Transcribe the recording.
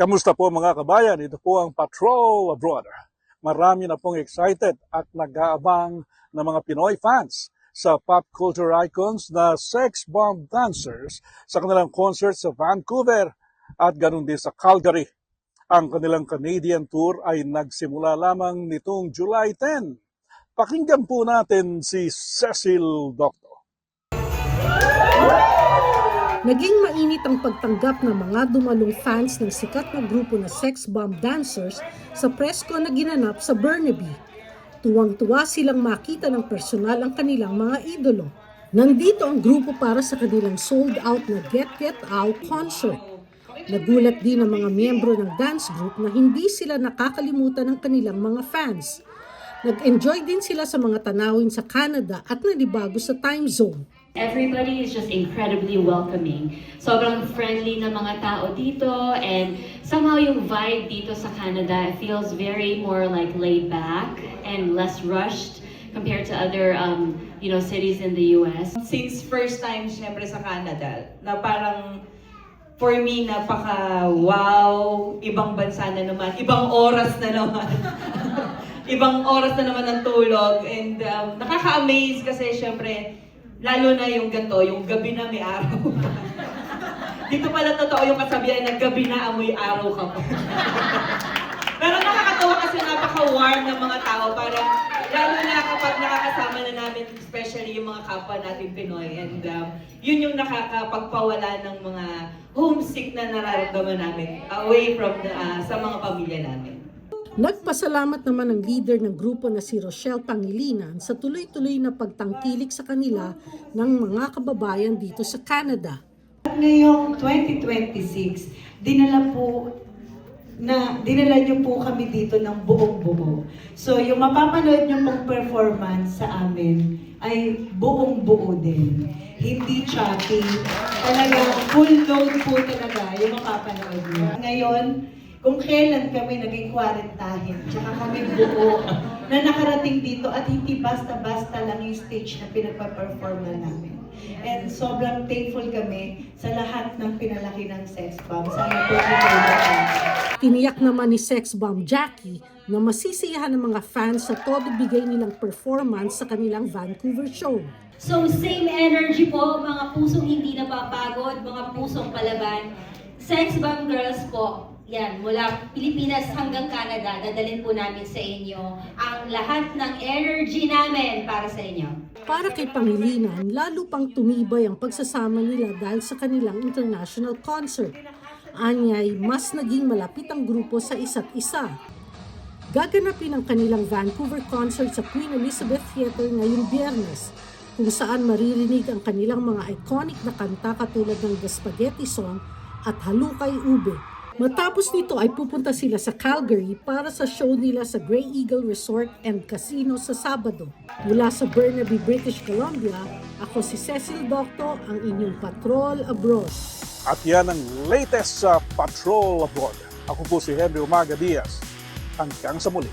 Kamusta po mga kabayan? Ito po ang Patrol Abroad. Marami na pong excited at nag-aabang na mga Pinoy fans sa pop culture icons na Sex Bomb Dancers sa kanilang concert sa Vancouver at ganun din sa Calgary. Ang kanilang Canadian tour ay nagsimula lamang nitong July 10. Pakinggan po natin si Cecil Doctor. Naging mainit ang pagtanggap ng mga dumalong fans ng sikat na grupo na Sex Bomb Dancers sa presko na ginanap sa Burnaby. Tuwang-tuwa silang makita ng personal ang kanilang mga idolo. Nandito ang grupo para sa kanilang sold-out na Get Get Out concert. Nagulat din ang mga miyembro ng dance group na hindi sila nakakalimutan ng kanilang mga fans. Nag-enjoy din sila sa mga tanawin sa Canada at nanibago sa time zone. Everybody is just incredibly welcoming. Sobrang friendly na mga tao dito, and somehow yung vibe dito sa Canada feels very more like laid back and less rushed compared to other cities in the US. Since first time syempre sa Canada, na parang for me napaka-wow, ibang bansa na naman, ibang oras na naman. Ibang oras na naman ng tulog, and nakaka-amaze kasi syempre lalo na yung ganito, yung gabi na may araw. Dito pala totoo yung kasabihan na gabi na amoy araw ka pa. Pero nakakatawa kasi napaka-warm ng mga tao. Parang lalo na kapag nakakasama na namin, especially yung mga kapwa natin Pinoy. And yun yung nakakapagpawala ng mga homesick na nararamdaman namin away from sa mga pamilya namin. Nagpasalamat naman ang leader ng grupo na si Rochelle Pangilinan sa tuloy-tuloy na pagtangkilik sa kanila ng mga kababayan dito sa Canada. Ngayong 2026, dinala niyo po kami dito ng buong-buo. So yung mapapanood niyo pong performance sa amin ay buong-buo din. Hindi choppy. Talagang full load po talaga yung mapapanood niyo. Ngayon, kung kailan kami naging kwarantahin, tsaka kami buo na nakarating dito at hindi basta-basta lang yung stage na pinagpa-perform na namin. And sobrang thankful kami sa lahat ng pinalaki ng Sex Bomb. Sana po Tiniyak naman ni Sex Bomb Jackie na masisiyahan ng mga fans sa todo bigay nilang performance sa kanilang Vancouver show. So same energy po, mga pusong hindi napapagod, mga pusong palaban. Sex Bomb Girls po, yan, mula Pilipinas hanggang Canada, dadalhin po namin sa inyo ang lahat ng energy namin para sa inyo. Para kay Pangilinan, lalo pang tumibay ang pagsasama nila dahil sa kanilang international concert. Anyay, mas naging malapit ang grupo sa isa't isa. Gaganapin ang kanilang Vancouver concert sa Queen Elizabeth Theatre ngayong Biyernes, kung saan maririnig ang kanilang mga iconic na kanta katulad ng The Spaghetti Song at Halukay Ube. Matapos nito ay pupunta sila sa Calgary para sa show nila sa Grey Eagle Resort and Casino sa Sabado. Mula sa Burnaby, British Columbia, ako si Cecil Doctor, ang inyong Patrol Abroad. At yan ang latest sa Patrol Abroad. Ako po si Henry Umaga Diaz. Hanggang sa muli.